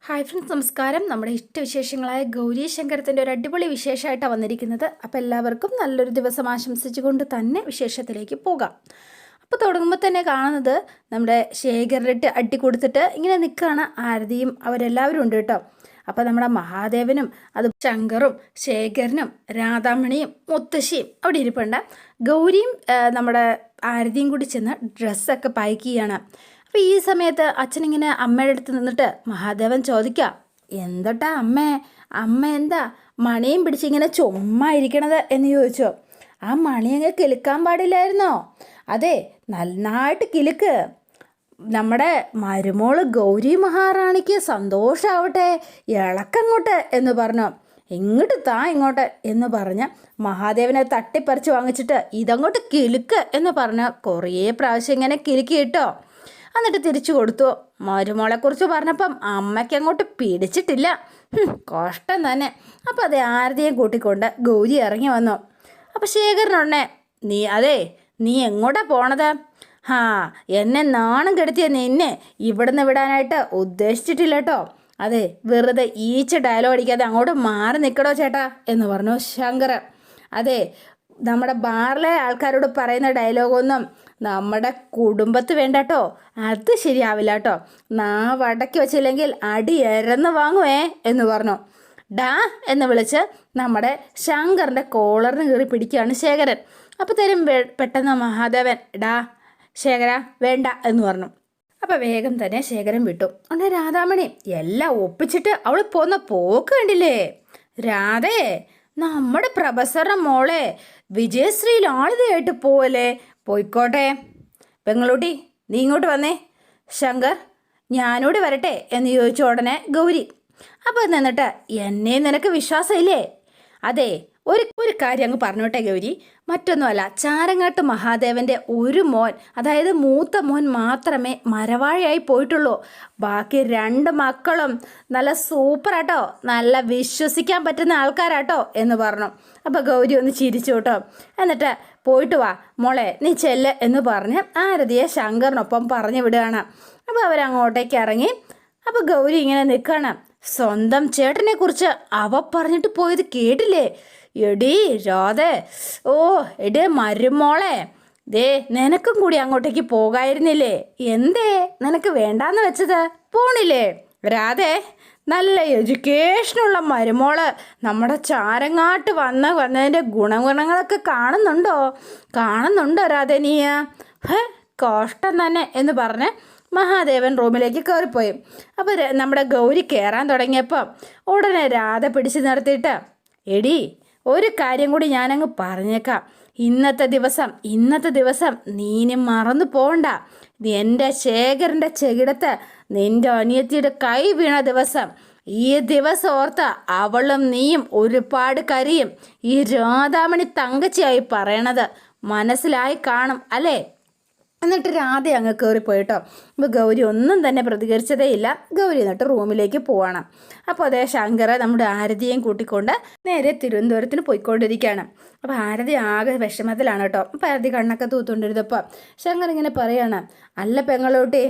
Hi friends, നമസ്കാരം. നമ്മുടെ ഇഷ്ടവിശേഷങ്ങളായ ഗൗരി ശങ്കരത്തിൻ്റെ ഒരു അടിപൊളി വിശേഷമായിട്ടാണ് വന്നിരിക്കുന്നത്. അപ്പോൾ എല്ലാവർക്കും നല്ലൊരു ദിവസം ആശംസിച്ചുകൊണ്ട് തന്നെ വിശേഷത്തിലേക്ക് പോകാം. അപ്പോൾ തുടങ്ങുമ്പോൾ തന്നെ കാണുന്നത് നമ്മുടെ ശേഖരനിട്ട് അട്ടി കൊടുത്തിട്ട് ഇങ്ങനെ നിൽക്കുകയാണ്. ആരതിയും അവരെല്ലാവരും ഉണ്ട് കേട്ടോ. അപ്പോൾ നമ്മുടെ മഹാദേവനും അത് ശങ്കറും ശേഖരനും രാധാമണിയും മുത്തശ്ശിയും അവിടെ ഇരിപ്പുണ്ട്. ഗൗരിയും നമ്മുടെ ആരതിയും കൂടി ചെന്ന് ഡ്രസ്സൊക്കെ പാക്ക് ചെയ്യാണ്. അപ്പോൾ ഈ സമയത്ത് അച്ഛനിങ്ങനെ അമ്മയുടെ അടുത്ത് നിന്നിട്ട് മഹാദേവൻ ചോദിക്കാം, എന്തോട്ടാ അമ്മ എന്താ മണിയും പിടിച്ചിങ്ങനെ ചുമ്മാ ഇരിക്കണത് എന്ന് ചോദിച്ചോ. ആ മണി അങ്ങ് കിലുക്കാൻ പാടില്ലായിരുന്നോ? അതെ, നന്നായിട്ട് കിലുക്ക്. നമ്മുടെ മരുമോള് ഗൗരി മഹാറാണിക്ക് സന്തോഷാവട്ടെ, ഇളക്കങ്ങോട്ട് എന്ന് പറഞ്ഞു. ഇങ്ങോട്ട് എന്ന് പറഞ്ഞ് മഹാദേവനെ തട്ടിപ്പറിച്ച് വാങ്ങിച്ചിട്ട് ഇതങ്ങോട്ട് കിലുക്ക് എന്ന് പറഞ്ഞ് കുറേ പ്രാവശ്യം ഇങ്ങനെ കിലുക്കി കിട്ടോ. എന്നിട്ട് തിരിച്ചു കൊടുത്തു. മരുമോളെക്കുറിച്ച് പറഞ്ഞപ്പം അമ്മയ്ക്ക് അങ്ങോട്ട് പിടിച്ചിട്ടില്ല. കഷ്ടം തന്നെ. അപ്പം അത് ആരതിയും കൂട്ടിക്കൊണ്ട് ഗൗരി ഇറങ്ങി വന്നു. അപ്പം ശേഖരനുടനെ നീ എങ്ങോട്ടാ പോണത്? എന്നെ നാണം കെടുത്തിയ നിന്നെ ഇവിടുന്ന് വിടാനായിട്ട് ഉദ്ദേശിച്ചിട്ടില്ല കേട്ടോ. അതെ, വെറുതെ ഈച്ച ഡയലോഗ് അടിക്കാതെ അങ്ങോട്ട് മാറി നിൽക്കടോ ചേട്ടാ എന്ന് പറഞ്ഞു ശങ്കരൻ. അതെ, നമ്മുടെ ബാറിലെ ആൾക്കാരോട് പറയുന്ന ഡയലോഗൊന്നും നമ്മുടെ കുടുംബത്ത് വേണ്ട കേട്ടോ. അത് ശരിയാവില്ല കേട്ടോ. വടക്കി വെച്ചില്ലെങ്കിൽ അടി എരന്ന് വാങ്ങുവേ എന്ന് പറഞ്ഞു. ഡാ എന്ന് വിളിച്ച് നമ്മുടെ ശങ്കറിൻ്റെ കോളറിന് കയറി പിടിക്കുകയാണ് ശേഖരൻ. അപ്പോൾ തരും പെട്ടെന്ന് മഹാദേവൻ, ഡാ ശേഖര വേണ്ട എന്ന് പറഞ്ഞു. അപ്പോൾ വേഗം തന്നെ ശേഖരൻ വിട്ടു. ഉടനെ രാധാമണി എല്ലാം ഒപ്പിച്ചിട്ട് അവൾ പോന്ന പോക്ക് കണ്ടില്ലേ? രാധേ, നമ്മുടെ പ്രൊഫസറുടെ മോളെ വിജയശ്രീ ലാളിതയായിട്ട് പോവല്ലേ? പോയിക്കോട്ടെ. പെങ്ങളൂട്ടി നീ ഇങ്ങോട്ട് വന്നേ. ശങ്കർ, ഞാനോട് വരട്ടെ എന്ന് ചോദിച്ച ഉടനെ ഗൗരി അപ്പോൾ നിന്നിട്ട് എന്നെ നിനക്ക് വിശ്വാസമില്ലേ? അതെ, ഒരു കാര്യം അങ്ങ് പറഞ്ഞോട്ടെ ഗൗരി, മറ്റൊന്നുമല്ല. ചാരങ്ങാട്ട് മഹാദേവൻ്റെ ഒരു മോൻ, അതായത് മൂത്ത മോൻ മാത്രമേ മരവാഴയായി പോയിട്ടുള്ളൂ. ബാക്കി 2 മക്കളും നല്ല സൂപ്പറാട്ടോ, നല്ല വിശ്വസിക്കാൻ പറ്റുന്ന ആൾക്കാരാട്ടോ എന്ന് പറഞ്ഞു. അപ്പോൾ ഗൗരി ഒന്ന് ചിരിച്ചു കേട്ടോ. എന്നിട്ട് പോയിട്ട് വാ മോളെ, നീ ചെല്ല് എന്ന് പറഞ്ഞ് ആരതിയെ ശങ്കറിനൊപ്പം പറഞ്ഞു വിടുകയാണ്. അപ്പോൾ അവരങ്ങോട്ടേക്ക് ഇറങ്ങി. അപ്പോൾ ഗൗരി ഇങ്ങനെ നിൽക്കുകയാണ്. സ്വന്തം ചേട്ടനെ കുറിച്ച് അവ പറഞ്ഞിട്ട് പോയത് കേട്ടില്ലേ? എടീ രാധേ, എടേ മരുമോളെ, നിനക്കും കൂടി അങ്ങോട്ടേക്ക് പോകായിരുന്നില്ലേ? എന്തേ നിനക്ക് വേണ്ടാന്ന് വെച്ചത്? പോണില്ലേ? രാധേ, നല്ല എഡ്യൂക്കേഷനുള്ള മരുമോള് നമ്മുടെ ചാരങ്ങാട്ട് വന്നതിൻ്റെ ഗുണങ്ങളൊക്കെ കാണുന്നുണ്ടോ രാധേ നീ? കഷ്ടം തന്നെ എന്ന് പറഞ്ഞ് മഹാദേവൻ റൂമിലേക്ക് കയറിപ്പോയി. അപ്പോൾ നമ്മുടെ ഗൗരി കയറാൻ തുടങ്ങിയപ്പോൾ ഉടനെ രാധ പിടിച്ചു നിർത്തിയിട്ട്, എടി ഒരു കാര്യം കൂടി ഞാനങ്ങ് പറഞ്ഞേക്കാം. ഇന്നത്തെ ദിവസം നീനും മറന്നു പോകണ്ട. എൻ്റെ ശേഖരൻ്റെ ചെകിടത്ത് നിൻ്റെ അനിയത്തിയുടെ കൈ വീണ ദിവസം, ഈ ദിവസം ഓർത്ത അവളും നീയും ഒരുപാട് കരയും. ഈ രാധാമണി തങ്കച്ചിയായി പറയണത് മനസ്സിലായി കാണും അല്ലേ? എന്നിട്ട് രാധ അങ്ങ് കയറിപ്പോയിട്ടോ. അപ്പോൾ ഗൗരി ഒന്നും തന്നെ പ്രതികരിച്ചതേ ഇല്ല. ഗൗരി എന്നിട്ട് റൂമിലേക്ക് പോവാണ്. അപ്പോൾ അതേ ശങ്കര നമ്മുടെ ആരതിയെയും കൂട്ടിക്കൊണ്ട് നേരെ തിരുവനന്തപുരത്തിന് പോയിക്കൊണ്ടിരിക്കുകയാണ്. അപ്പോൾ ആരതി ആകെ വിഷമത്തിലാണ് കേട്ടോ. അപ്പോൾ ആരതി കണ്ണൊക്കെ തൂത്തുകൊണ്ടിരുന്നപ്പോൾ ശങ്കർ ഇങ്ങനെ പറയാണ്, അല്ല പെങ്ങളൂട്ടി,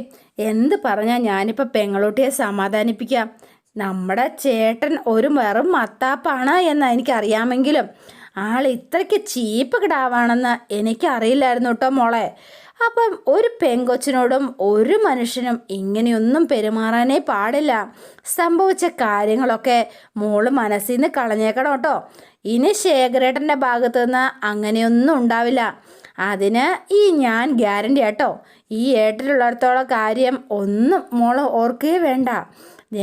എന്ത് പറഞ്ഞാൽ ഞാനിപ്പോൾ പെങ്ങളൂട്ടിയെ സമാധാനിപ്പിക്കാം? നമ്മുടെ ചേട്ടൻ ഒരു വെറും മത്താപ്പാണ് എന്ന് എനിക്കറിയാമെങ്കിലും ആൾ ഇത്രയ്ക്ക് ചീപ്പ് കിടാവാണെന്ന് എനിക്കറിയില്ലായിരുന്നു കേട്ടോ മോളെ. അപ്പം ഒരു പെങ്കൊച്ചിനോടും ഒരു മനുഷ്യനും ഇങ്ങനെയൊന്നും പെരുമാറാനേ പാടില്ല. സംഭവിച്ച കാര്യങ്ങളൊക്കെ മോള് മനസ്സിൽ നിന്ന് കളഞ്ഞേക്കണം കേട്ടോ. ഇനി ശേഖരേട്ടൻ്റെ ഭാഗത്തു നിന്ന് അങ്ങനെയൊന്നും ഉണ്ടാവില്ല. അതിന് ഞാൻ ഗ്യാരണ്ടി കേട്ടോ. ഈ ഏട്ടനുള്ളിടത്തോളം കാര്യം ഒന്നും മോള് ഓർക്കുകയേ വേണ്ട.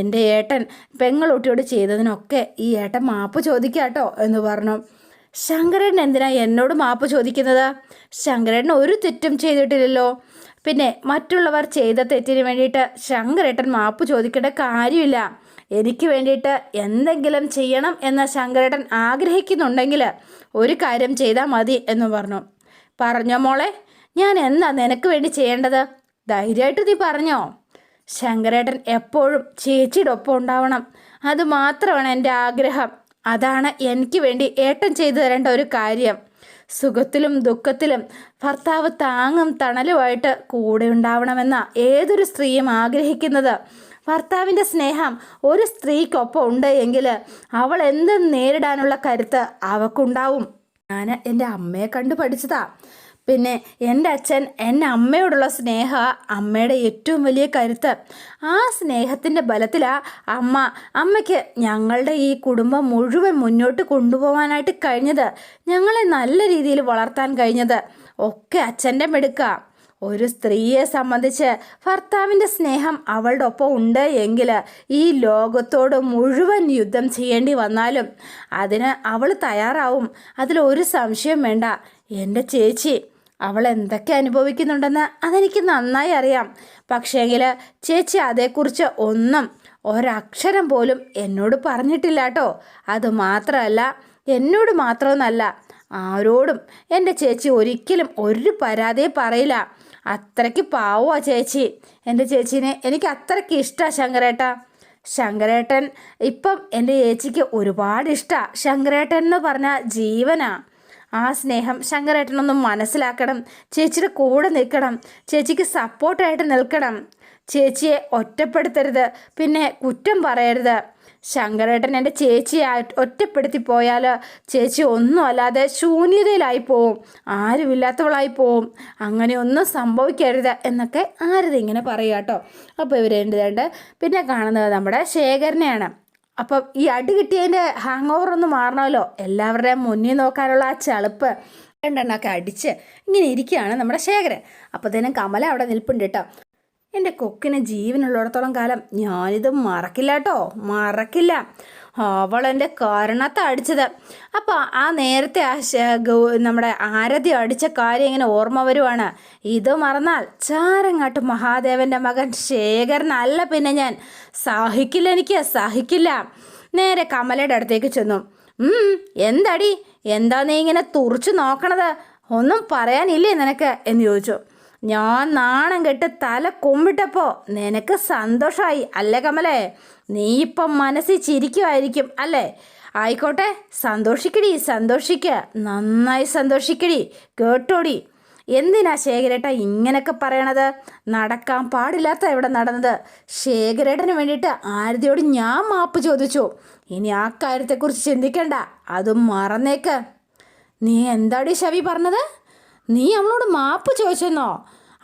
എൻ്റെ ഏട്ടൻ പെങ്ങളൂട്ടിയോട് ചെയ്തതിനൊക്കെ ഈ ഏട്ടൻ മാപ്പ് ചോദിക്കാട്ടോ എന്ന് പറഞ്ഞു. ശങ്കരേട്ടൻ എന്തിനാ എന്നോട് മാപ്പ് ചോദിക്കുന്നത്? ശങ്കരേട്ടൻ ഒരു തെറ്റും ചെയ്തിട്ടില്ലല്ലോ. പിന്നെ മറ്റുള്ളവർ ചെയ്ത തെറ്റിന് വേണ്ടിയിട്ട് ശങ്കരേട്ടൻ മാപ്പ് ചോദിക്കേണ്ട കാര്യമില്ല. എനിക്ക് വേണ്ടിയിട്ട് എന്തെങ്കിലും ചെയ്യണം എന്ന് ശങ്കരേട്ടൻ ആഗ്രഹിക്കുന്നുണ്ടെങ്കിൽ ഒരു കാര്യം ചെയ്താൽ മതി എന്ന് പറഞ്ഞു. പറഞ്ഞോ മോളെ, ഞാൻ എന്താ നിനക്ക് വേണ്ടി ചെയ്യേണ്ടത്? ധൈര്യമായിട്ട് നീ പറഞ്ഞോ. ശങ്കരേട്ടൻ എപ്പോഴും ചേച്ചിയുടെ ഒപ്പം ഉണ്ടാവണം, അതുമാത്രമാണ് എൻ്റെ ആഗ്രഹം. അതാണ് എനിക്ക് വേണ്ടി ഏട്ടൻ ചെയ്തു തരേണ്ട ഒരു കാര്യം. സുഖത്തിലും ദുഃഖത്തിലും ഭർത്താവ് താങ്ങും തണലുമായിട്ട് കൂടെ ഉണ്ടാവണമെന്ന ഏതൊരു സ്ത്രീയും ആഗ്രഹിക്കുന്നത്. ഭർത്താവിൻ്റെ സ്നേഹം ഒരു സ്ത്രീക്കൊപ്പം ഉണ്ട് എങ്കിൽ അവൾ എന്തും നേരിടാനുള്ള കരുത്ത് അവൾക്കുണ്ടാവും. ഞാൻ എൻ്റെ അമ്മയെ കണ്ടു പഠിച്ചതാ. പിന്നെ എൻ്റെ അച്ഛൻ എൻ്റെ അമ്മയോടുള്ള സ്നേഹ അമ്മയുടെ ഏറ്റവും വലിയ കരുത്ത്. ആ സ്നേഹത്തിൻ്റെ ബലത്തിലാണ് അമ്മയ്ക്ക് ഞങ്ങളുടെ ഈ കുടുംബം മുഴുവൻ മുന്നോട്ട് കൊണ്ടുപോകാനായിട്ട് കഴിഞ്ഞത്. ഞങ്ങളെ നല്ല രീതിയിൽ വളർത്താൻ കഴിഞ്ഞത് ഒക്കെ അച്ഛൻ്റെ മിടുക്ക. ഒരു സ്ത്രീയെ സംബന്ധിച്ച് ഭർത്താവിൻ്റെ സ്നേഹം അവളുടെ ഒപ്പം ഉണ്ട് എങ്കിൽ ഈ ലോകത്തോട് മുഴുവൻ യുദ്ധം ചെയ്യേണ്ടി വന്നാലും അതിന് അവൾ തയ്യാറാവും. അതിലൊരു സംശയം വേണ്ട. എൻ്റെ ചേച്ചി അവൾ എന്തൊക്കെ അനുഭവിക്കുന്നുണ്ടെന്ന് അതെനിക്ക് നന്നായി അറിയാം. പക്ഷേങ്കിൽ ചേച്ചി അതേക്കുറിച്ച് ഒരക്ഷരം പോലും എന്നോട് പറഞ്ഞിട്ടില്ല കേട്ടോ. അതുമാത്രമല്ല, എന്നോട് മാത്രമെന്നല്ല, ആരോടും എൻ്റെ ചേച്ചി ഒരിക്കലും ഒരു പരാതിയെ പറയില്ല. അത്രയ്ക്ക് പാവമാ ചേച്ചി. എൻ്റെ ചേച്ചീനെ എനിക്ക് അത്രയ്ക്ക് ഇഷ്ടമാണ് ശങ്കരേട്ടൻ. ഇപ്പം എൻ്റെ ചേച്ചിക്ക് ഒരുപാട് ഇഷ്ടമാണ്. ശങ്കരേട്ടൻ എന്ന് പറഞ്ഞാൽ ജീവനാ. ആ സ്നേഹം ശങ്കരേട്ടനൊന്നും മനസ്സിലാക്കണം. ചേച്ചിയുടെ കൂടെ നിൽക്കണം. ചേച്ചിക്ക് സപ്പോർട്ടായിട്ട് നിൽക്കണം. ചേച്ചിയെ ഒറ്റപ്പെടുത്തരുത്, പിന്നെ കുറ്റം പറയരുത്. ശങ്കരേട്ടൻ എൻ്റെ ചേച്ചിയെ ഒറ്റപ്പെടുത്തി പോയാൽ ചേച്ചി ഒന്നും അല്ലാതെ ശൂന്യതയിലായി പോവും, ആരുമില്ലാത്തവളായി പോവും. അങ്ങനെയൊന്നും സംഭവിക്കരുത് എന്നൊക്കെ ആരതി ഇങ്ങനെ പറയുക കേട്ടോ. അപ്പോൾ ഇവരെന്തുണ്ട് പിന്നെ കാണുന്നത് നമ്മുടെ ശേഖരനെയാണ്. അപ്പം ഈ അടി കിട്ടിയതിൻ്റെ ഹാങ് ഓവർ ഒന്ന് മാറണമല്ലോ. എല്ലാവരുടെയും മുന്നിൽ നോക്കാനുള്ള ആ ചളുപ്പ് രണ്ടെണ്ണമൊക്കെ അടിച്ച് ഇങ്ങനെ ഇരിക്കുകയാണ് നമ്മുടെ ശേഖരൻ. അപ്പോഴത്തേനും കമല അവിടെ നിൽപ്പുണ്ട് കേട്ടോ. എൻ്റെ കൊക്കിന് ജീവനുള്ളിടത്തോളം കാലം ഞാനിത് മറക്കില്ല കേട്ടോ, മറക്കില്ല. അവളെൻ്റെ കാരണത്തെ അടിച്ചത്. അപ്പോൾ ആ നേരത്തെ നമ്മുടെ ആരതി അടിച്ച കാര്യം ഇങ്ങനെ ഓർമ്മ വരുവാണ്. ഇത് മറന്നാൽ ചാരങ്ങാട്ട് മഹാദേവൻ്റെ മകൻ ശേഖരനല്ല പിന്നെ ഞാൻ. എനിക്ക് സഹിക്കില്ല. നേരെ കമലയുടെ അടുത്തേക്ക് ചെന്നു. എന്താടി, എന്താ നീ ഇങ്ങനെ തുറച്ചു നോക്കണത്? ഒന്നും പറയാനില്ലേ നിനക്ക് എന്ന് ചോദിച്ചു. ഞാൻ നാണം കെട്ട് തല കുമ്പിട്ടപ്പോൾ നിനക്ക് സന്തോഷമായി അല്ലേ കമലേ? നീ ഇപ്പം മനസ്സിൽ ചിരിക്കുമായിരിക്കും അല്ലേ? ആയിക്കോട്ടെ, സന്തോഷിക്കുക, നന്നായി സന്തോഷിക്കടി, കേട്ടോടി. എന്തിനാ ശേഖരേട്ട ഇങ്ങനെയൊക്കെ പറയണത്? നടക്കാൻ പാടില്ലാത്ത ഇവിടെ നടന്നത്. ശേഖരേട്ടന് വേണ്ടിയിട്ട് ആരതിയോട് ഞാൻ മാപ്പ് ചോദിച്ചു. ഇനി ആ കാര്യത്തെക്കുറിച്ച് ചിന്തിക്കണ്ട, അതും മറന്നേക്ക്. നീ എന്താടി ശവി പറഞ്ഞത്? നീ അവളോട് മാപ്പ് ചോദിച്ചെന്നോ?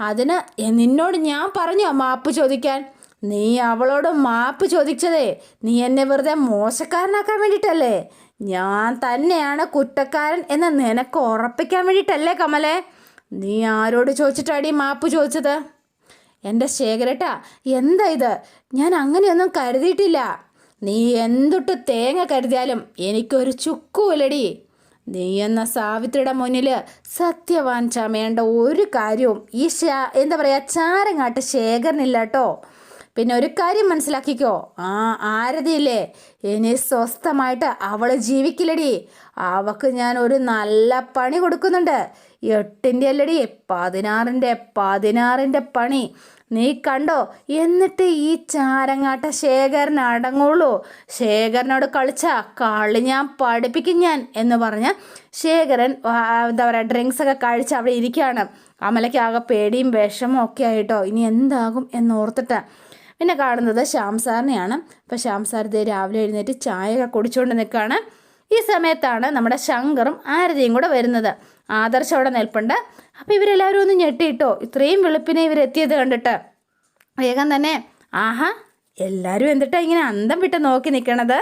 അതിന് നിന്നോട് ഞാൻ പറഞ്ഞോ മാപ്പ് ചോദിക്കാൻ? നീ അവളോട് മാപ്പ് ചോദിച്ചതേ നീ എന്നെ വെറുതെ മോശക്കാരനാക്കാൻ വേണ്ടിയിട്ടല്ലേ? ഞാൻ തന്നെയാണ് കുറ്റക്കാരൻ എന്ന് നിനക്ക് ഉറപ്പിക്കാൻ വേണ്ടിയിട്ടല്ലേ കമലേ? നീ ആരോട് ചോദിച്ചിട്ടാടി മാപ്പ് ചോദിച്ചത്? എൻ്റെ ശേഖരേട്ടാ, എന്താ ഇത്? ഞാൻ അങ്ങനെയൊന്നും കരുതിയിട്ടില്ല. നീ എന്തൊട്ട് തേങ്ങ കരുതിയാലും എനിക്കൊരു ചുക്കുമില്ലടി. നീ എന്ന സാവിത്രിയുടെ മുന്നിൽ സത്യവാൻ ചമയേണ്ട ഒരു കാര്യവും ഈ എന്താ പറയുക ചാരങ്ങാട്ട് ശേഖരനില്ല കേട്ടോ. പിന്നെ ഒരു കാര്യം മനസ്സിലാക്കിക്കോ, ആരതിയില്ലേ, ഇനി സ്വസ്ഥമായിട്ട് അവൾ ജീവിക്കില്ലടി. അവൾക്ക് ഞാൻ ഒരു നല്ല പണി കൊടുക്കുന്നുണ്ട്. 8ൻ്റെ അല്ലടി 16ൻ്റെ പണി. നീ കണ്ടോ? എന്നിട്ട് ഈ ചാരങ്ങാട്ട ശേഖരൻ അടങ്ങുള്ളൂ. ശേഖരനോട് കളിച്ച കളി ഞാൻ പഠിപ്പിക്കും ഞാൻ എന്ന് പറഞ്ഞ് ശേഖരൻ എന്താ പറയുക ഡ്രിങ്ക്സൊക്കെ കഴിച്ച് അവിടെ ഇരിക്കുകയാണ്. അമലയ്ക്ക് ആകെ പേടിയും വിഷമവും ഒക്കെ ആയിട്ടോ. ഇനി എന്താകും എന്നോർത്തിട്ട് പിന്നെ കാണുന്നത് ശ്യാം സാറിനെയാണ്. അപ്പോൾ ശ്യാം സാർ ഇതേ രാവിലെ എഴുന്നേറ്റ് ചായയൊക്കെ കുടിച്ചുകൊണ്ട് നിൽക്കുകയാണ്. ഈ സമയത്താണ് നമ്മുടെ ശങ്കറും ആരതിയും കൂടെ വരുന്നത്. ആദർശം അവിടെ നിൽപ്പുണ്ട്. അപ്പോൾ ഇവരെല്ലാവരും ഒന്ന് ഞെട്ടിയിട്ടോ, ഇത്രയും വെളുപ്പിനെ ഇവരെത്തിയത് കണ്ടിട്ട്. വേഗം തന്നെ ആഹാ, എല്ലാവരും എന്തിട്ടാണ് ഇങ്ങനെ അന്തം വിട്ട് നോക്കി നിൽക്കണത്?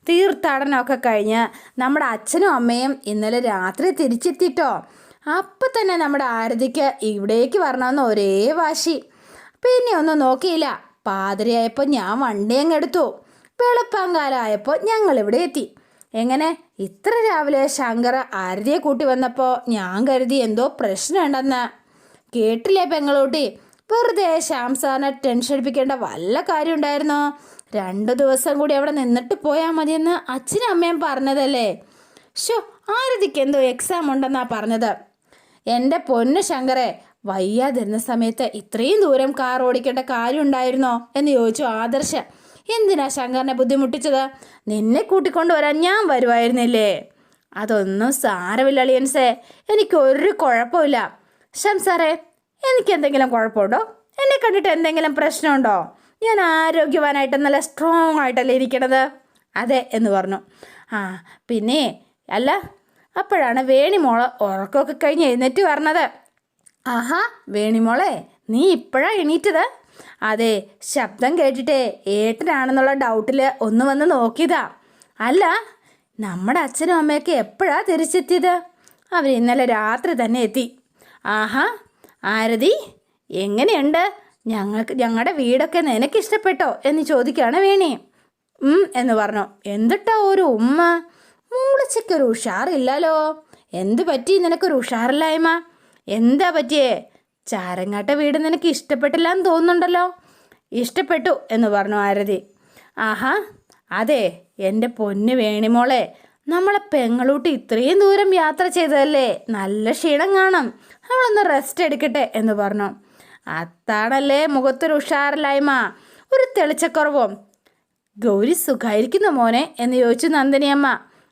തീർത്ഥാടനമൊക്കെ കഴിഞ്ഞ് നമ്മുടെ അച്ഛനും അമ്മയും ഇന്നലെ രാത്രി തിരിച്ചെത്തിയിട്ടോ. അപ്പം തന്നെ നമ്മുടെ ആരതിക്ക് ഇവിടേക്ക് വരണമെന്ന് ഒരേ വാശി. പിന്നെ ഒന്നും നോക്കിയില്ല. പാതിരയായപ്പോൾ ഞാൻ വണ്ടി അങ്ങ് എടുത്തു. വെളുപ്പാങ്കാലമായപ്പോൾ ഞങ്ങളിവിടെ എത്തി. എങ്ങനെ ഇത്ര രാവിലെ ശങ്കർ ആരതിയെ കൂട്ടി വന്നപ്പോൾ ഞാൻ കരുതി എന്തോ പ്രശ്നമുണ്ടെന്ന്. കേട്ടില്ലേ പെങ്ങളൂട്ടി? വെറുതെ ശ്യാം സാറിനെ ടെൻഷൻ അടിപ്പിക്കേണ്ട വല്ല കാര്യം ഉണ്ടായിരുന്നോ? 2 ദിവസം കൂടി അവിടെ നിന്നിട്ട് പോയാൽ മതിയെന്ന് അച്ഛനും അമ്മയും പറഞ്ഞതല്ലേ? ആരതിക്ക് എന്തോ എക്സാം ഉണ്ടെന്നാണ് പറഞ്ഞത്. എൻ്റെ പൊന്നു ശങ്കറെ, വയ്യാതിരുന്ന സമയത്ത് ഇത്രയും ദൂരം കാർ ഓടിക്കേണ്ട കാര്യം ഉണ്ടായിരുന്നോ എന്ന് ചോദിച്ചു ആദർശ്. എന്തിനാ ശങ്കറിനെ ബുദ്ധിമുട്ടിച്ചത്? നിന്നെ കൂട്ടിക്കൊണ്ടുവരാൻ ഞാൻ വരുമായിരുന്നില്ലേ? അതൊന്നും സാരമില്ല അളിയൻസേ, എനിക്കൊരു കുഴപ്പമില്ല. ശ്യാം സാറേ, എനിക്കെന്തെങ്കിലും കുഴപ്പമുണ്ടോ? എന്നെ കണ്ടിട്ട് എന്തെങ്കിലും പ്രശ്നമുണ്ടോ? ഞാൻ ആരോഗ്യവാനായിട്ട് നല്ല സ്ട്രോങ് ആയിട്ടല്ലേ ഇരിക്കണത്. അതെ എന്ന് പറഞ്ഞു. ആ പിന്നെ അല്ല, അപ്പോഴാണ് വേണിമോള് ഉറക്കമൊക്കെ കഴിഞ്ഞ് എഴുന്നേറ്റ് പറഞ്ഞത്. ആഹാ വേണിമോളെ, നീ ഇപ്പോഴാ എണീറ്റത്? അതെ, ശബ്ദം കേട്ടിട്ടേ ഏട്ടനാണെന്നുള്ള ഡൗട്ടിൽ ഒന്ന് വന്ന് നോക്കിയതാ. അല്ല, നമ്മുടെ അച്ഛനും അമ്മയൊക്കെ എപ്പോഴാ തിരിച്ചെത്തിയത്? അവർ ഇന്നലെ രാത്രി തന്നെ എത്തി. ആഹാ ആരതി, എങ്ങനെയുണ്ട്? ഞങ്ങളുടെ വീടൊക്കെ നിനക്ക് ഇഷ്ടപ്പെട്ടോ എന്ന് ചോദിക്കുകയാണ് വേണി. എന്ന് പറഞ്ഞു. എന്തിട്ടാ ഒരു ഉമ്മ? മൂളിച്ചയ്ക്കൊരു ഉഷാറില്ലല്ലോ. എന്ത് പറ്റി നിനക്കൊരു ഉഷാറില്ലായ്മ? എന്താ പറ്റിയേ? ചാരങ്ങാട്ട വീട് നിനക്ക് ഇഷ്ടപ്പെട്ടില്ല എന്ന് തോന്നുന്നുണ്ടല്ലോ. ഇഷ്ടപ്പെട്ടു എന്ന് പറഞ്ഞു ആരതി. ആഹാ അതെ, എൻ്റെ പൊന്ന് വേണിമോളെ, നമ്മളെ പെങ്ങളൂട്ടി ഇത്രയും ദൂരം യാത്ര ചെയ്തതല്ലേ, നല്ല ക്ഷീണം കാണും, അവളൊന്ന് റെസ്റ്റ് എടുക്കട്ടെ എന്ന് പറഞ്ഞു. അത്താണല്ലേ മുഖത്തൊരു ഉഷാറില്ലായ്മ, ഒരു തെളിച്ചക്കുറവും. ഗൗരി സുഖമായിരിക്കുന്നു മോനെ എന്ന് ചോദിച്ചു നന്ദിനിയമ്മ.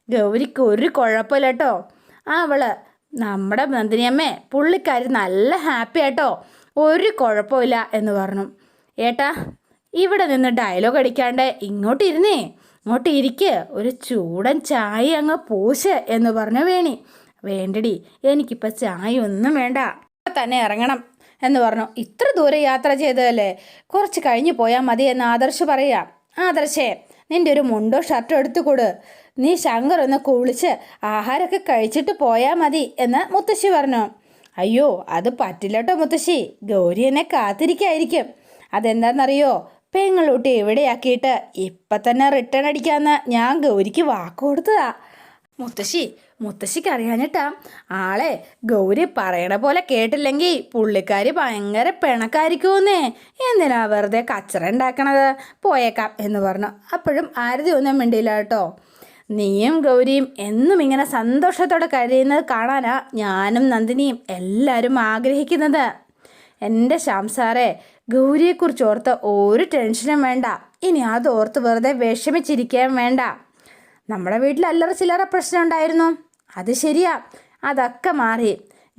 ഗൗരിക്ക് ഒരു കുഴപ്പമില്ല കേട്ടോ. അവള് നമ്മുടെ നന്ദിനിയമ്മേ, പുള്ളിക്കാരി നല്ല ഹാപ്പി ആട്ടോ, ഒരു കുഴപ്പമില്ല എന്ന് പറഞ്ഞു. ഏട്ടാ, ഇവിടെ നിന്ന് ഡയലോഗ് അടിക്കാണ്ട് ഇങ്ങോട്ട് ഇരുന്നേ, ഇങ്ങോട്ട് ഇരിക്ക്, ഒരു ചൂടൻ ചായ അങ്ങ് പൂശ് എന്ന് പറഞ്ഞു വേണി. വേണ്ടടി, എനിക്കിപ്പോൾ ചായ ഒന്നും വേണ്ട, തന്നെ ഇറങ്ങണം എന്ന് പറഞ്ഞു. ഇത്ര ദൂരെ യാത്ര ചെയ്തതല്ലേ, കുറച്ച് കഴിഞ്ഞ് പോയാൽ മതി എന്ന് ആദർശ് പറയാം. ആദർശേ, നിൻ്റെ ഒരു മുണ്ടോ ഷർട്ടോ എടുത്തു കൊടു, നീ ശങ്കർ ഒന്ന് കുളിച്ച് ആഹാരമൊക്കെ കഴിച്ചിട്ട് പോയാൽ മതി എന്ന് മുത്തശ്ശി പറഞ്ഞു. അയ്യോ അത് പറ്റില്ല കേട്ടോ മുത്തശ്ശി, ഗൗരി എന്നെ കാത്തിരിക്കായിരിക്കും. അതെന്താണെന്നറിയോ, പെങ്ങളൂട്ടി എവിടെയാക്കിയിട്ട് ഇപ്പം തന്നെ റിട്ടേൺ അടിക്കാമെന്ന് ഞാൻ ഗൗരിക്ക് വാക്ക് കൊടുത്തതാ. മുത്തശ്ശിക്ക് അറിയാഞ്ഞിട്ടാ. ആളെ ഗൗരി പറയണ പോലെ കേട്ടില്ലെങ്കിൽ പുള്ളിക്കാരി ഭയങ്കര പിണക്കായിരിക്കുമെന്നേ. എന്തിനാ വെറുതെ കച്ചറ ഉണ്ടാക്കണത്, പോയേക്കാം എന്ന് പറഞ്ഞു. അപ്പോഴും ആരതി ഒന്നും മിണ്ടിയില്ല കേട്ടോ. നീയും ഗൗരിയും എന്നും ഇങ്ങനെ സന്തോഷത്തോടെ കഴിയുന്നത് കാണാനാ ഞാനും നന്ദിനിയും എല്ലാവരും ആഗ്രഹിക്കുന്നത്. എൻ്റെ ശ്യാംസാറെ, ഗൗരിയെക്കുറിച്ച് ഓർത്ത് ഒരു ടെൻഷനും വേണ്ട. ഇനി അതോർത്ത് വെറുതെ വിഷമിച്ചിരിക്കാൻ വേണ്ട. നമ്മുടെ വീട്ടിൽ അല്ലറ ചില്ലറ പ്രശ്നം ഉണ്ടായിരുന്നു, അത് ശരിയാ, അതൊക്കെ മാറി.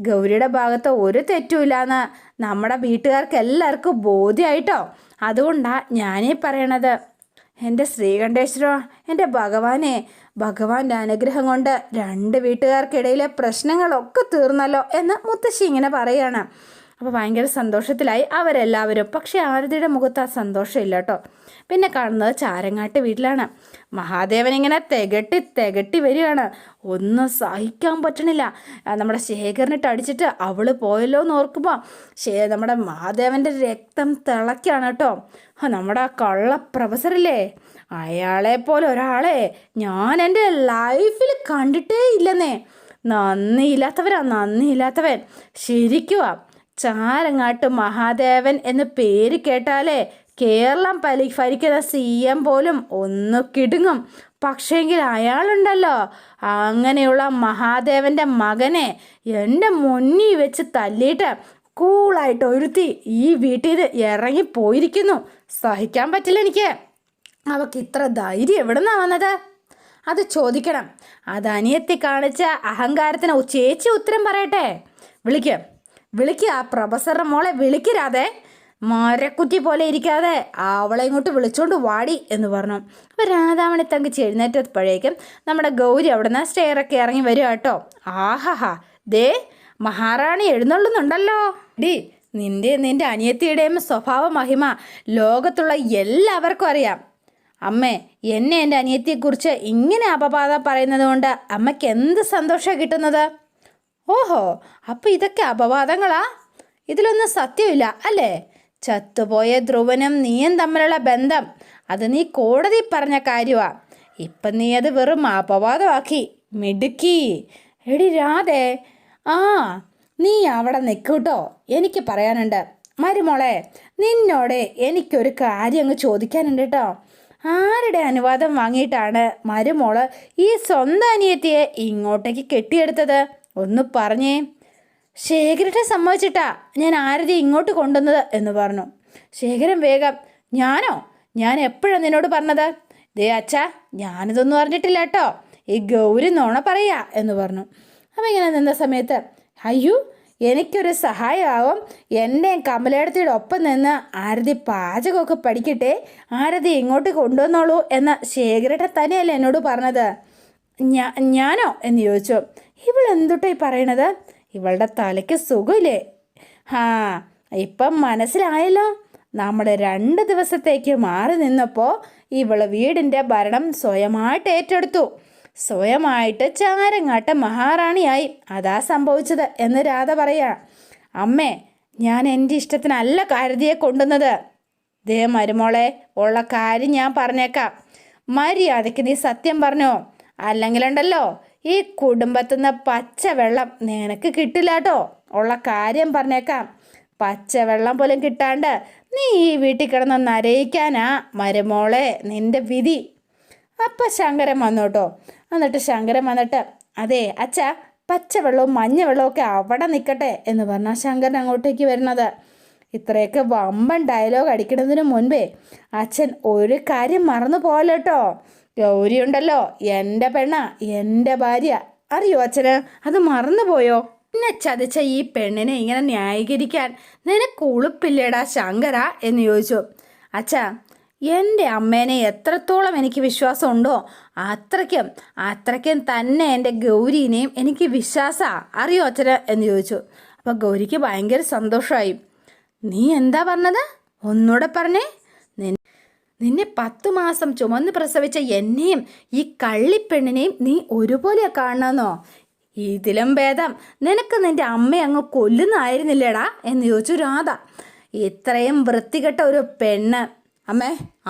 ഗൗരിയുടെ ഭാഗത്ത് ഒരു തെറ്റുമില്ലാന്ന് നമ്മുടെ വീട്ടുകാർക്ക് എല്ലാവർക്കും ബോധ്യമായിട്ടോ. അതുകൊണ്ടാണ് ഞാനീ പറയണത്. എൻ്റെ ശ്രീകണ്ഠേശ്വര, എൻ്റെ ഭഗവാനെ, ഭഗവാന്റെ അനുഗ്രഹം കൊണ്ട് രണ്ട് വീട്ടുകാർക്കിടയിലെ പ്രശ്നങ്ങളൊക്കെ തീർന്നല്ലോ എന്ന് മുത്തശ്ശി ഇങ്ങനെ പറയുകയാണ്. അപ്പോൾ ഭയങ്കര സന്തോഷത്തിലായി അവരെല്ലാവരും. പക്ഷേ ആരതിയുടെ മുഖത്ത് ആ സന്തോഷമില്ല കേട്ടോ. പിന്നെ കാണുന്നത് ചാരങ്ങാട്ട് വീട്ടിലാണ്. മഹാദേവൻ ഇങ്ങനെ തികട്ടി വരികയാണ്. ഒന്നും സഹിക്കാൻ പറ്റണില്ല. നമ്മുടെ ശേഖരനിട്ട് അടിച്ചിട്ട് അവൾ പോയല്ലോ എന്ന് ഓർക്കുമ്പോൾ നമ്മുടെ മഹാദേവൻ്റെ രക്തം തിളയ്ക്കാണ് കേട്ടോ. നമ്മുടെ ആ കള്ള പ്രൊഫസറില്ലേ, അയാളെപ്പോലെ ഒരാളെ ഞാൻ എൻ്റെ ലൈഫിൽ കണ്ടിട്ടേ ഇല്ലെന്നേ. നന്ദിയില്ലാത്തവൻ ശരിക്കുവാ. ചാരങ്ങാട്ട് മഹാദേവൻ എന്ന് പേര് കേട്ടാലേ കേരളം ഭരിക്കുന്ന CM പോലും ഒന്ന് കിടുങ്ങും. പക്ഷേങ്കിൽ അയാളുണ്ടല്ലോ, അങ്ങനെയുള്ള മഹാദേവൻ്റെ മകനെ എൻ്റെ മുന്നിൽ വെച്ച് തല്ലിയിട്ട് കൂളായിട്ട് ഒരുത്തി ഈ വീട്ടിൽ നിന്ന് ഇറങ്ങിപ്പോയിരിക്കുന്നു. സഹിക്കാൻ പറ്റില്ല എനിക്ക്. അവൾക്ക് ഇത്ര ധൈര്യം എവിടെ നിന്നാണ് വന്നത്? അത് ചോദിക്കണം. അത് അനിയത്തി കാണിച്ച അഹങ്കാരത്തിന് ചേച്ചി ഉത്തരം പറയട്ടെ. വിളിക്കുക ആ പ്രൊഫസറുടെ മോളെ വിളിക്കരാതെ, മരക്കുറ്റി പോലെ ഇരിക്കാതെ അവളെ ഇങ്ങോട്ട് വിളിച്ചോണ്ട് വാടി എന്ന് പറഞ്ഞു. അപ്പോൾ രാധാമണി തങ്കച്ചി എഴുന്നേറ്റപ്പോഴേക്കും നമ്മുടെ ഗൗരി അവിടെ നിന്ന് സ്റ്റെയറൊക്കെ ഇറങ്ങി വരിക കേട്ടോ. ആഹാഹാ, ദേ മഹാറാണി എഴുന്നള്ളുന്നുണ്ടല്ലോ. നിന്റെ അനിയത്തിയുടെയും സ്വഭാവ മഹിമ ലോകത്തുള്ള എല്ലാവർക്കും അറിയാം. അമ്മേ, എന്നെ എൻ്റെ അനിയത്തിയെക്കുറിച്ച് ഇങ്ങനെ അപവാദം പറയുന്നത് കൊണ്ട് അമ്മയ്ക്ക് എന്ത് സന്തോഷമാണ് കിട്ടുന്നത്? ഓഹോ, അപ്പോൾ ഇതൊക്കെ അപവാദങ്ങളാ? ഇതിലൊന്നും സത്യമില്ല അല്ലേ? ചത്തുപോയ ധ്രുവനും നീയും തമ്മിലുള്ള ബന്ധം അത് നീ കോടതി പറഞ്ഞ കാര്യമാ. ഇപ്പം നീ അത് വെറും അപവാദമാക്കി. മിടുക്കി. എടി രാധേ, നീ അവിടെ നിൽക്കൂട്ടോ, എനിക്ക് പറയാനുണ്ട്. മരുമോളെ, നിന്നോട് എനിക്കൊരു കാര്യം അങ്ങ് ചോദിക്കാനുണ്ട് കേട്ടോ. ആരുടെ അനുവാദം വാങ്ങിയിട്ടാണ് മരുമോള് ഈ സ്വന്തം അനിയത്തിയെ ഇങ്ങോട്ടേക്ക് കെട്ടിയെടുത്തത്? ഒന്ന് പറഞ്ഞേ. ശേഖരനെ സമ്മതിച്ചിട്ടാ ഞാൻ ആരതി ഇങ്ങോട്ട് കൊണ്ടുവന്നത് എന്ന് പറഞ്ഞു. ശേഖരൻ വേഗം, ഞാൻ എപ്പോഴാണ് നിന്നോട് പറഞ്ഞത്? ദേ അച്ഛാ, ഞാനിതൊന്നും അറിഞ്ഞിട്ടില്ല കേട്ടോ, ഈ ഗൗരി നോണ പറയാ എന്ന് പറഞ്ഞു. അപ്പോൾ ഇങ്ങനെ നിന്ന സമയത്ത്, അയ്യോ എനിക്കൊരു സഹായമാവും. എൻ്റെയും കമലേടത്തിയുടെ ഒപ്പം നിന്ന് ആരതി പാചകമൊക്കെ പഠിക്കട്ടെ, ആരതി ഇങ്ങോട്ട് കൊണ്ടുവന്നോളൂ എന്ന് ശേഖരേട്ടൻ തന്നെയല്ലേ എന്നോട് പറഞ്ഞത്. ഞാനോ എന്ന് ചോദിച്ചു. ഇവളെന്തുട്ടാ ഈ പറയണത്? ഇവളുടെ തലയ്ക്ക് സുഖമില്ലേ? ഇപ്പം മനസ്സിലായല്ലോ. നമ്മൾ 2 ദിവസത്തേക്ക് മാറി നിന്നപ്പോൾ ഇവൾ വീടിൻ്റെ ഭരണം സ്വയമായിട്ട് ഏറ്റെടുത്തു. സ്വയമായിട്ട് ചാരങ്ങാട്ട മഹാറാണിയായി. അതാ സംഭവിച്ചത് എന്ന് രാധ പറയാ. അമ്മേ, ഞാൻ എൻ്റെ ഇഷ്ടത്തിനല്ല കരുതിയെ കൊണ്ടുവന്നത്. ദേ മരുമോളെ, ഉള്ള കാര്യം ഞാൻ പറഞ്ഞേക്കാം. മര്യാദയ്ക്ക് നീ സത്യം പറഞ്ഞോ, അല്ലെങ്കിലുണ്ടല്ലോ ഈ കുടുംബത്തുനിന്ന് പച്ചവെള്ളം നിനക്ക് കിട്ടില്ല കേട്ടോ. ഉള്ള കാര്യം പറഞ്ഞേക്കാം. പച്ചവെള്ളം പോലും കിട്ടാണ്ട് നീ ഈ വീട്ടിൽ കിടന്ന് നരയിക്കാനാ മരുമോളെ നിൻ്റെ വിധി. അപ്പം ശങ്കരൻ വന്നു കേട്ടോ. എന്നിട്ട് ശങ്കരൻ വന്നിട്ട്, അതെ അച്ഛ, പച്ചവെള്ളവും മഞ്ഞവെള്ളവും ഒക്കെ അവിടെ നിൽക്കട്ടെ എന്ന് പറഞ്ഞാൽ ശങ്കരൻ അങ്ങോട്ടേക്ക് വരുന്നത്. ഇത്രയൊക്കെ വമ്പൻ ഡയലോഗ് അടിക്കുന്നതിന് മുൻപേ അച്ഛൻ ഒരു കാര്യം മറന്നു പോകല്ലോ കേട്ടോ. ഗൗരി ഉണ്ടല്ലോ, എൻ്റെ പെണ്ണ, എൻ്റെ ഭാര്യ. അറിയോ അച്ഛന്? അത് മറന്നുപോയോ? എന്നെ ചതിച്ച ഈ പെണ്ണിനെ ഇങ്ങനെ ന്യായീകരിക്കാൻ നിനക്ക് ഉളുപ്പില്ലേടാ ശങ്കര എന്ന് ചോദിച്ചു. അച്ഛാ, എൻ്റെ അമ്മേനെ എത്രത്തോളം എനിക്ക് വിശ്വാസമുണ്ടോ അത്രയ്ക്കും തന്നെ എൻ്റെ ഗൗരീനെയും എനിക്ക് വിശ്വാസമാണ്. അറിയോ അച്ഛന് എന്ന് ചോദിച്ചു. അപ്പോൾ ഗൗരിക്ക് ഭയങ്കര സന്തോഷമായി. നീ എന്താ പറഞ്ഞത്? ഒന്നുകൂടെ പറഞ്ഞേ. നിന്നെ 10 മാസം ചുമന്ന് പ്രസവിച്ച എന്നെയും ഈ കള്ളിപ്പെണ്ണിനെയും നീ ഒരുപോലെ കാണണമെന്നോ? ഇതിലും ഭേദം നിനക്ക് നിൻ്റെ അമ്മയെ അങ്ങ് കൊല്ലുന്നായിരുന്നില്ലേടാ എന്ന് ചോദിച്ചു രാധ. ഇത്രയും വൃത്തികെട്ട ഒരു പെണ്ണ്.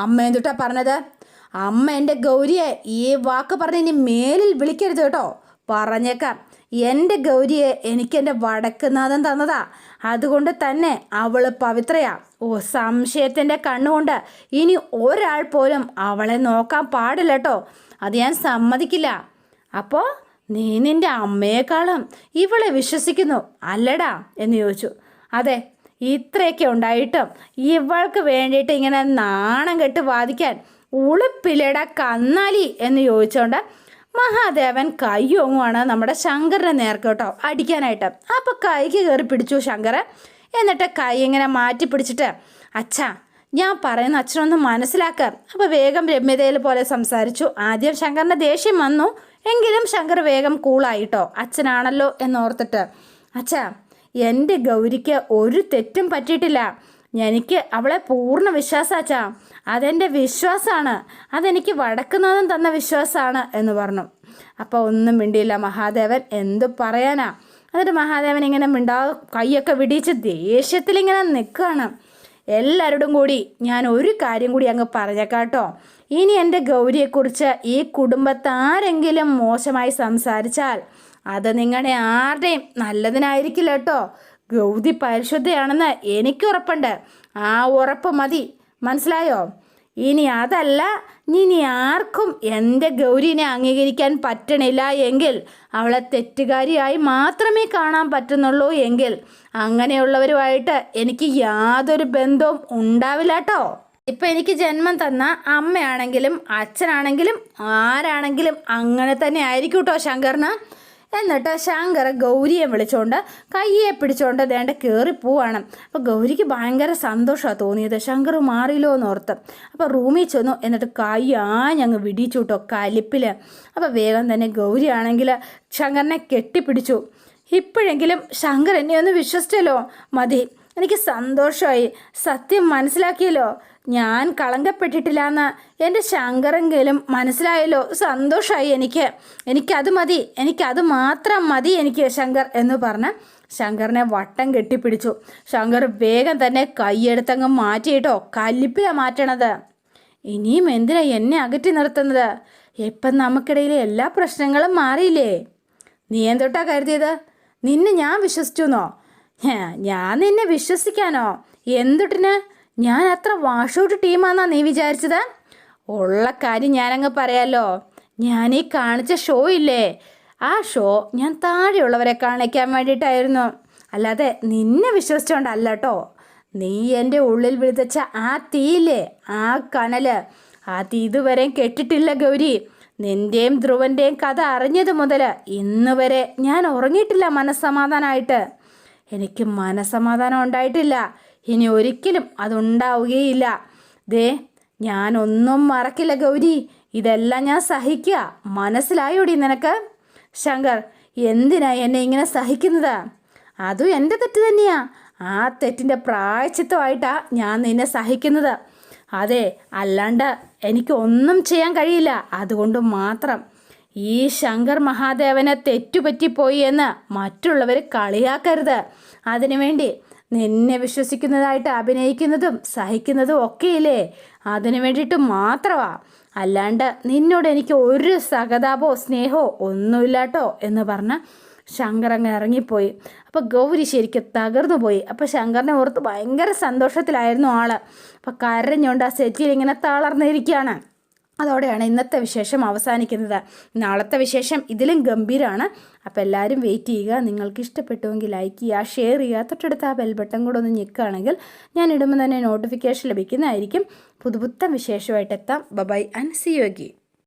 അമ്മ എന്തുട്ടാ പറഞ്ഞത്? അമ്മ എൻ്റെ ഗൗരിയെ ഈ വാക്ക് പറഞ്ഞ് ഇനി മേലിൽ വിളിക്കരുത് കേട്ടോ. പറഞ്ഞേക്കാം, എൻ്റെ ഗൗരിയെ എനിക്കെൻ്റെ വടക്കുനാഥൻ തന്നതാ. അതുകൊണ്ട് തന്നെ അവൾ പവിത്രയാ. സംശയത്തിൻ്റെ കണ്ണുകൊണ്ട് ഇനി ഒരാൾ പോലും അവളെ നോക്കാൻ പാടില്ല കേട്ടോ. അത് ഞാൻ സമ്മതിക്കില്ല. അപ്പോൾ നീ നിൻ്റെ അമ്മയെക്കാളും ഇവളെ വിശ്വസിക്കുന്നു അല്ലടാ എന്ന് ചോദിച്ചു. അതെ, ഇത്രയൊക്കെ ഉണ്ടായിട്ടും ഇവൾക്ക് വേണ്ടിയിട്ട് ഇങ്ങനെ നാണം കെട്ട് വാദിക്കാൻ ഉളുപ്പില്ലടാ കന്നാലി എന്ന് ചോദിച്ചുകൊണ്ട് മഹാദേവൻ കയ്യൊങ്ങുവാണ് നമ്മുടെ ശങ്കറിനെ നേർക്ക് കേട്ടോ അടിക്കാനായിട്ട്. അപ്പോൾ കൈക്ക് കയറി പിടിച്ചു ശങ്കർ. എന്നിട്ട് കൈ ഇങ്ങനെ മാറ്റി പിടിച്ചിട്ട്, അച്ഛാ, ഞാൻ പറയുന്ന അച്ഛനൊന്ന് മനസ്സിലാക്കാം. അപ്പോൾ വേഗം രമ്യതയിൽ പോലെ സംസാരിച്ചു. ആദ്യം ശങ്കറിൻ്റെ ദേഷ്യം വന്നു, എങ്കിലും ശങ്കർ വേഗം കൂളായിട്ടോ. അച്ഛനാണല്ലോ എന്നോർത്തിട്ട്, അച്ഛാ, എൻ്റെ ഗൗരിക്ക് ഒരു തെറ്റും പറ്റിയിട്ടില്ല. എനിക്ക് അവളെ പൂർണ്ണ വിശ്വാസാച്ചാ. അതെൻ്റെ വിശ്വാസമാണ്. അതെനിക്ക് വടക്കുനാഥൻ തന്ന വിശ്വാസമാണ് എന്ന് പറഞ്ഞു. അപ്പോൾ ഒന്നും മിണ്ടിയില്ല മഹാദേവൻ. എന്തു പറയാനാ? എന്നിട്ട് മഹാദേവൻ ഇങ്ങനെ കൈയൊക്കെ വിടിച്ച് ദേഷ്യത്തിലിങ്ങനെ നിൽക്കുകയാണ്. എല്ലാവരോടും കൂടി ഞാൻ ഒരു കാര്യം കൂടി അങ്ങ് പറഞ്ഞേക്കാട്ടോ. ഇനി എൻ്റെ ഗൗരിയെക്കുറിച്ച് ഈ കുടുംബത്താരെങ്കിലും മോശമായി സംസാരിച്ചാൽ അത് നിങ്ങളുടെ ആരുടെയും നല്ലതിനായിരിക്കില്ല കേട്ടോ. ഗൗരി പരിശുദ്ധയാണെന്ന് എനിക്ക് ഉറപ്പുണ്ട്. ആ ഉറപ്പ് മതി, മനസ്സിലായോ? ഇനി അതല്ല, ഇനി ആർക്കും എൻ്റെ ഗൗരീനെ അംഗീകരിക്കാൻ പറ്റണില്ല എങ്കിൽ അവളെ തെറ്റുകാരിയായി മാത്രമേ കാണാൻ പറ്റുന്നുള്ളൂ എങ്കിൽ അങ്ങനെയുള്ളവരുമായിട്ട് എനിക്ക് യാതൊരു ബന്ധവും ഉണ്ടാവില്ല കേട്ടോ. ഇപ്പം എനിക്ക് ജന്മം തന്ന അമ്മയാണെങ്കിലും അച്ഛനാണെങ്കിലും ആരാണെങ്കിലും അങ്ങനെ തന്നെ ആയിരിക്കും കേട്ടോ ശങ്കറിന്. എന്നിട്ട് ശങ്കർ ഗൗരിയെ വിളിച്ചുകൊണ്ട് കയ്യെ പിടിച്ചുകൊണ്ട് ദേണ്ട കയറി പോവാണ്. അപ്പോൾ ഗൗരിക്ക് ഭയങ്കര സന്തോഷമാണ് തോന്നിയത്. ശങ്കർ മാറിയില്ലോ എന്നോർത്ത്. അപ്പോൾ റൂമിൽ ചെന്നു. എന്നിട്ട് ഞങ്ങൾ വിടിച്ചു കേട്ടോ കലിപ്പിൽ. അപ്പോൾ വേഗം തന്നെ ഗൗരി ആണെങ്കിൽ ശങ്കറിനെ കെട്ടിപ്പിടിച്ചു. ഇപ്പോഴെങ്കിലും ശങ്കർ എന്നെ ഒന്ന് വിശ്വസിച്ചല്ലോ, മതി, എനിക്ക് സന്തോഷമായി. സത്യം മനസ്സിലാക്കിയല്ലോ, ഞാൻ കളങ്കപ്പെട്ടിട്ടില്ല എന്ന് എൻ്റെ ശങ്കറെങ്കിലും മനസ്സിലായല്ലോ. സന്തോഷമായി. എനിക്കത് മതി, എനിക്കത് മാത്രം മതി എനിക്ക് ശങ്കർ എന്ന് പറഞ്ഞ് ശങ്കറിനെ വട്ടം കെട്ടിപ്പിടിച്ചു. ശങ്കർ വേഗം തന്നെ കൈയെടുത്തങ്ങ് മാറ്റിയിട്ടോ. കല്ലിപ്പിലാണ് മാറ്റണത്. ഇനിയും എന്തിനാ എന്നെ അകറ്റി നിർത്തുന്നത്? ഇപ്പം നമുക്കിടയിൽ എല്ലാ പ്രശ്നങ്ങളും മാറിയില്ലേ? നീ എന്തൊട്ടാ കരുതിയത്? നിന്നെ ഞാൻ വിശ്വസിച്ചെന്നോ? ഞാൻ നിന്നെ വിശ്വസിക്കാനോ? എന്തൊട്ടിന്? ഞാൻ അത്ര വാഷൗട്ട് ടീമാണെന്നാ നീ വിചാരിച്ചത്? ഉള്ള കാര്യം ഞാനങ്ങ് പറയാമല്ലോ. ഞാൻ ഈ കാണിച്ച ഷോ ഇല്ലേ, ആ ഷോ ഞാൻ താഴെയുള്ളവരെ കാണിക്കാൻ വേണ്ടിയിട്ടായിരുന്നു, അല്ലാതെ നിന്നെ വിശ്വസിച്ചോണ്ടല്ല കേട്ടോ. നീ എൻ്റെ ഉള്ളിൽ വിളിച്ച ആ തീയില്ലേ, ആ കനല്, ആ തീ ഇതുവരെയും കെട്ടിട്ടില്ല ഗൗരി. നിൻ്റെയും ധ്രുവൻ്റെയും കഥ അറിഞ്ഞത് മുതൽ ഇന്ന് വരെ ഞാൻ ഉറങ്ങിയിട്ടില്ല മനസ്സമാധാനമായിട്ട്. എനിക്ക് മനസമാധാനം ഉണ്ടായിട്ടില്ല. ഇനി ഒരിക്കലും അതുണ്ടാവുകയില്ല. ദേ, ഞാനൊന്നും മറക്കില്ല ഗൗരി. ഇതെല്ലാം ഞാൻ സഹിക്കുക. മനസ്സിലായോടി നിനക്ക്? ശങ്കർ, എന്തിനാ എന്നെ ഇങ്ങനെ സഹിക്കുന്നത്? അതും എൻ്റെ തെറ്റ് തന്നെയാ. ആ തെറ്റിൻ്റെ പ്രായശ്ചിത്തമായിട്ടാണ് ഞാൻ നിന്നെ സഹിക്കുന്നത്. അതെ, അല്ലാണ്ട് എനിക്ക് ഒന്നും ചെയ്യാൻ കഴിയില്ല. അതുകൊണ്ട് മാത്രം ഈ ശങ്കർ മഹാദേവനെ തെറ്റുപറ്റിപ്പോയി എന്ന് മറ്റുള്ളവർ കളിയാക്കരുത്. അതിനുവേണ്ടി നിന്നെ വിശ്വസിക്കുന്നതായിട്ട് അഭിനയിക്കുന്നതും സഹിക്കുന്നതും ഒക്കെയില്ലേ, അതിനു വേണ്ടിയിട്ട് മാത്രമാണ്. അല്ലാണ്ട് നിന്നോട് എനിക്ക് ഒരു സഹതാപോ സ്നേഹമോ ഒന്നുമില്ലാട്ടോ എന്ന് പറഞ്ഞ് ശങ്കർ അങ്ങ് ഇറങ്ങിപ്പോയി. അപ്പോൾ ഗൗരി ശരിക്കും തകർന്നു പോയി. അപ്പോൾ ശങ്കറിനെ ഓർത്ത് ഭയങ്കര സന്തോഷത്തിലായിരുന്നു ആള്. അപ്പോൾ കരഞ്ഞുകൊണ്ട് ആ സെറ്റിൽ ഇങ്ങനെ തളർന്നിരിക്കുകയാണ്. അതോടെയാണ് ഇന്നത്തെ വിശേഷം അവസാനിക്കുന്നത്. നാളത്തെ വിശേഷം ഇതിലും ഗംഭീരമാണ്. അപ്പോൾ എല്ലാവരും വെയിറ്റ് ചെയ്യുക. നിങ്ങൾക്ക് ഇഷ്ടപ്പെട്ടുവെങ്കിൽ ലൈക്ക് ചെയ്യുക, ഷെയർ ചെയ്യുക, തൊട്ടടുത്ത് ആ ബെൽ ബട്ടൺ കൂടെ ഒന്ന് ഞെക്കുകയാണെങ്കിൽ ഞാൻ ഇടുമ്പോൾ തന്നെ നോട്ടിഫിക്കേഷൻ ലഭിക്കുന്നതായിരിക്കും. പുതുപുത്തൻ വിശേഷമായിട്ട് എത്താം. Bye and see you again.